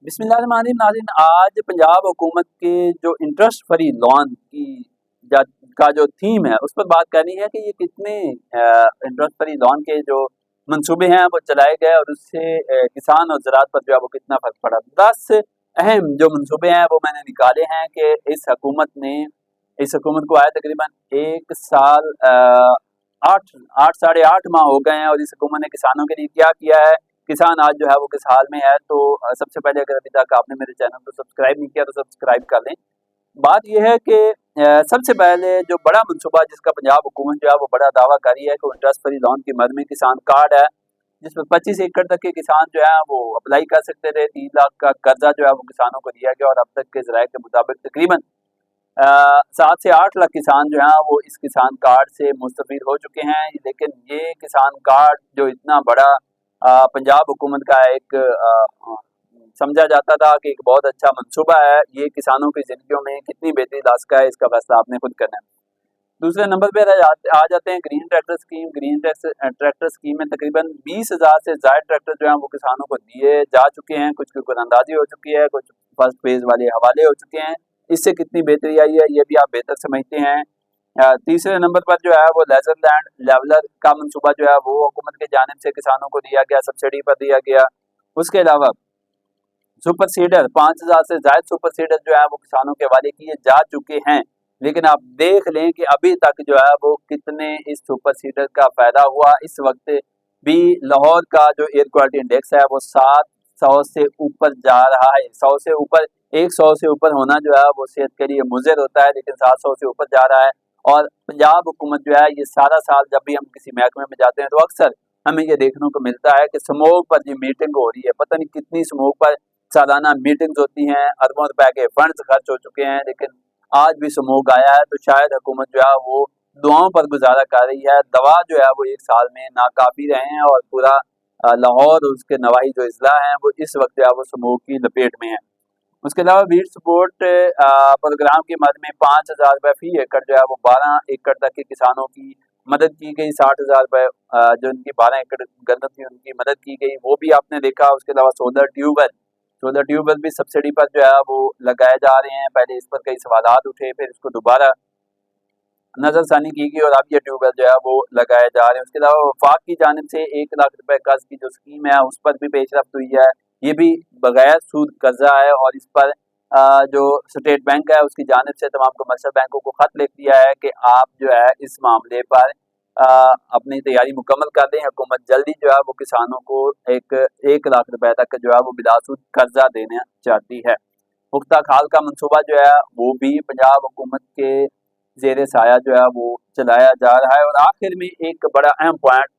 بسم اللہ الرحمن الرحیم ناظرین، آج پنجاب حکومت کے جو انٹرسٹ فری لون کی کا جو تھیم ہے اس پر بات کرنی ہے کہ یہ کتنے انٹرسٹ فری لون کے جو منصوبے ہیں وہ چلائے گئے اور اس سے کسان اور زراعت پر جو ہے وہ کتنا فرق پڑا۔ 10 اہم جو منصوبے ہیں وہ میں نے نکالے ہیں کہ اس حکومت کو آئے تقریباً 1 سال 8 ساڑھے 8 ماہ ہو گئے ہیں، اور اس حکومت نے کسانوں کے لیے کیا کیا ہے، کسان آج جو ہے وہ کس حال میں ہے۔ تو سب سے پہلے اگر ابھی تک آپ نے میرے چینل کو سبسکرائب نہیں کیا تو سبسکرائب کر لیں۔ بات یہ ہے کہ سب سے پہلے جو بڑا منصوبہ جس کا پنجاب حکومت جو ہے وہ بڑا دعویٰ کری ہے کہ انٹرسٹ فری لون کی مد میں کسان کارڈ ہے، جس میں 25 ایکڑ تک کے کسان جو ہے وہ اپلائی کر سکتے تھے۔ 3 لاکھ کا قرضہ جو ہے وہ کسانوں کو دیا گیا، اور اب تک کے ذرائع کے مطابق تقریباً 7 سے 8 لاکھ کسان جو ہیں وہ اس کسان کارڈ سے مستفید ہو چکے ہیں۔ لیکن یہ کسان کارڈ جو اتنا بڑا پنجاب حکومت کا ایک سمجھا جاتا تھا کہ ایک بہت اچھا منصوبہ ہے، یہ کسانوں کی زندگیوں میں کتنی بہتری لا سکا ہے اس کا فیصلہ آپ نے خود کرنا ہے۔ دوسرے نمبر پہ آ جاتے ہیں green tractor scheme. Green tractor scheme میں تقریباً 20,000 سے زائد ٹریکٹر جو ہیں وہ کسانوں کو دیے جا چکے ہیں، کچھ کی قرآن اندازی ہو چکی ہے، کچھ فرسٹ فیز والے حوالے ہو چکے ہیں۔ اس سے کتنی بہتری آئی ہے یہ بھی آپ بہتر سمجھتے ہیں۔ تیسرے نمبر پر جو ہے وہ لیزر لینڈ لیولر کا منصوبہ جو ہے وہ حکومت کی جانب سے کسانوں کو دیا گیا، سبسڈی پر دیا گیا۔ اس کے علاوہ سپر سیڈر 5,000 سے زائد سپر سیڈر جو ہے وہ کسانوں کے حوالے کیے جا چکے ہیں، لیکن آپ دیکھ لیں کہ ابھی تک جو ہے وہ کتنے اس سپر سیڈر کا فائدہ ہوا۔ اس وقت بھی لاہور کا جو ایئر کوالٹی انڈیکس ہے وہ 700 سے اوپر جا رہا ہے۔ 100 سے اوپر ہونا جو ہے وہ صحت کے لیے مضر ہوتا ہے، لیکن 700 سے اوپر جا رہا ہے۔ اور پنجاب حکومت جو ہے یہ سارا سال جب بھی ہم کسی محکمے میں جاتے ہیں تو اکثر ہمیں یہ دیکھنے کو ملتا ہے کہ اسموگ پر یہ میٹنگ ہو رہی ہے، پتہ نہیں کتنی اسموگ پر سالانہ میٹنگز ہوتی ہیں، اربوں روپے کے فنڈز خرچ ہو چکے ہیں، لیکن آج بھی اسموگ آیا ہے۔ تو شاید حکومت جو ہے وہ دعاؤں پر گزارا کر رہی ہے۔ دوا جو ہے وہ 1 سال میں ناکافی رہے ہیں، اور پورا لاہور اور اس کے نواحی جو اضلاع ہیں وہ اس وقت جو ہے وہ اسموگ کی لپیٹ میں ہیں۔ اس کے علاوہ ویٹ سپورٹ پروگرام کی مد میں 5,000 روپے فی ایکڑ جو ہے وہ 12 ایکڑ تک کے کسانوں کی مدد کی گئی۔ 60,000 روپے جو ان کی 12 ایکڑ گندم تھی ان کی مدد کی گئی، وہ بھی آپ نے دیکھا۔ اس کے علاوہ سولر ٹیوبل بھی سبسڈی پر جو ہے وہ لگائے جا رہے ہیں۔ پہلے اس پر کئی سوالات اٹھے، پھر اس کو دوبارہ نظر ثانی کی گئی، اور اب یہ ٹیوبل جو ہے وہ لگائے جا رہے ہیں۔ اس کے علاوہ وفاق کی جانب سے 1 لاکھ روپے قرض کی جو اسکیم ہے اس پر بھی پیش رفت ہوئی ہے، یہ بھی بغیر سود قرضہ ہے، اور اس پر جو اسٹیٹ بینک ہے اس کی جانب سے تمام کمرشل بینکوں کو خط لکھ دیا ہے کہ آپ جو ہے اس معاملے پر اپنی تیاری مکمل کر دیں۔ حکومت جلدی جو ہے وہ کسانوں کو 1 لاکھ روپے تک جو ہے وہ بلا سود قرضہ دینا چاہتی ہے۔ پختہ کھال کا منصوبہ جو ہے وہ بھی پنجاب حکومت کے زیر سایہ جو ہے وہ چلایا جا رہا ہے۔ اور آخر میں ایک بڑا اہم پوائنٹ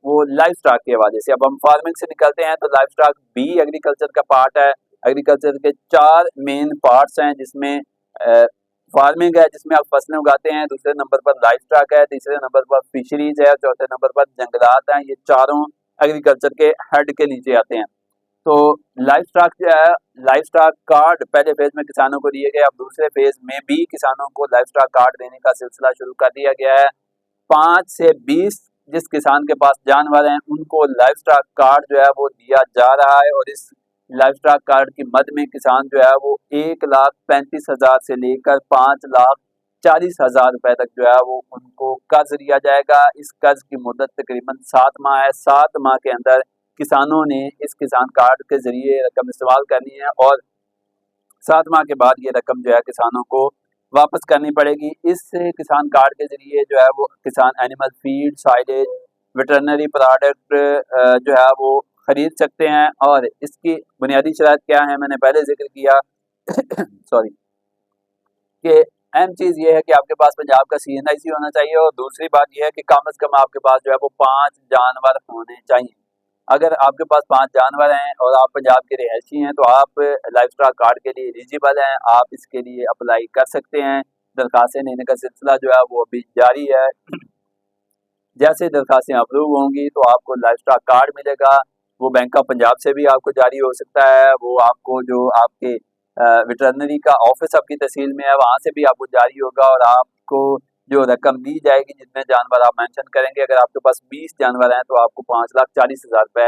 وہ لائف سٹاک کے حوالے سے، اب ہم فارمنگ سے نکلتے ہیں تو لائف سٹاک بھی ایگریکلچر کا پارٹ ہے۔ ایگریکلچر کے 4 مین پارٹس ہیں، جس میں فارمنگ ہے جس میں آپ فصلیں اگاتے ہیں، دوسرے نمبر پر لائف سٹاک ہے، تیسرے نمبر پر فشریز ہے، اور چوتھے نمبر پر جنگلات ہیں۔ یہ چاروں ایگریکلچر کے ہیڈ کے نیچے آتے ہیں۔ تو لائف سٹاک جو ہے، لائف سٹاک کارڈ پہلے فیز میں کسانوں کو دیے گئے، اب دوسرے فیز میں بھی کسانوں کو لائف سٹاک کارڈ دینے کا سلسلہ شروع کر دیا گیا ہے۔ 5 سے 20 جس کسان کے پاس جانور ہیں ان کو لائف سٹاک کارڈ جو ہے وہ دیا جا رہا ہے، اور اس لائف سٹاک کارڈ کی مد میں کسان جو ہے وہ 1,35,000 سے لے کر 5,40,000 روپے تک جو ہے وہ ان کو قرض دیا جائے گا۔ اس قرض کی مدت تقریباً 7 ماہ ہے۔ 7 ماہ کے اندر کسانوں نے اس کسان کارڈ کے ذریعے رقم استعمال کرنی ہے، اور 7 ماہ کے بعد یہ رقم جو ہے کسانوں کو واپس کرنی پڑے گی۔ اس کسان کارڈ کے ذریعے جو ہے وہ کسان اینیمل فیڈ، سائلیج، ویٹرنری پروڈکٹ جو ہے وہ خرید سکتے ہیں، اور اس کی بنیادی شرائط کیا ہے میں نے پہلے ذکر کیا سوری کہ اہم چیز یہ ہے کہ آپ کے پاس پنجاب کا CNIC ہونا چاہیے، اور دوسری بات یہ ہے کہ کم از کم آپ کے پاس جو ہے وہ 5 جانور ہونے چاہیے۔ اگر آپ کے پاس 5 جانور ہیں اور آپ پنجاب کے رہائشی ہیں تو آپ لائف سٹاک کارڈ کے لیے ایلیجیبل ہیں، آپ اس کے لیے اپلائی کر سکتے ہیں۔ درخواستیں لینے کا سلسلہ جو ہے وہ ابھی جاری ہے۔ جیسے درخواستیں اپروو ہوں گی تو آپ کو لائف سٹاک کارڈ ملے گا، وہ بینک آف پنجاب سے بھی آپ کو جاری ہو سکتا ہے، وہ آپ کو جو آپ کے ویٹرنری کا آفس آپ کی تحصیل میں ہے وہاں سے بھی آپ کو جاری ہوگا، اور آپ کو جو رقم دی جائے گی جتنے جانور آپ مینشن کریں گے، اگر آپ کے پاس 20 جانور ہیں تو آپ کو 5,40,000 روپے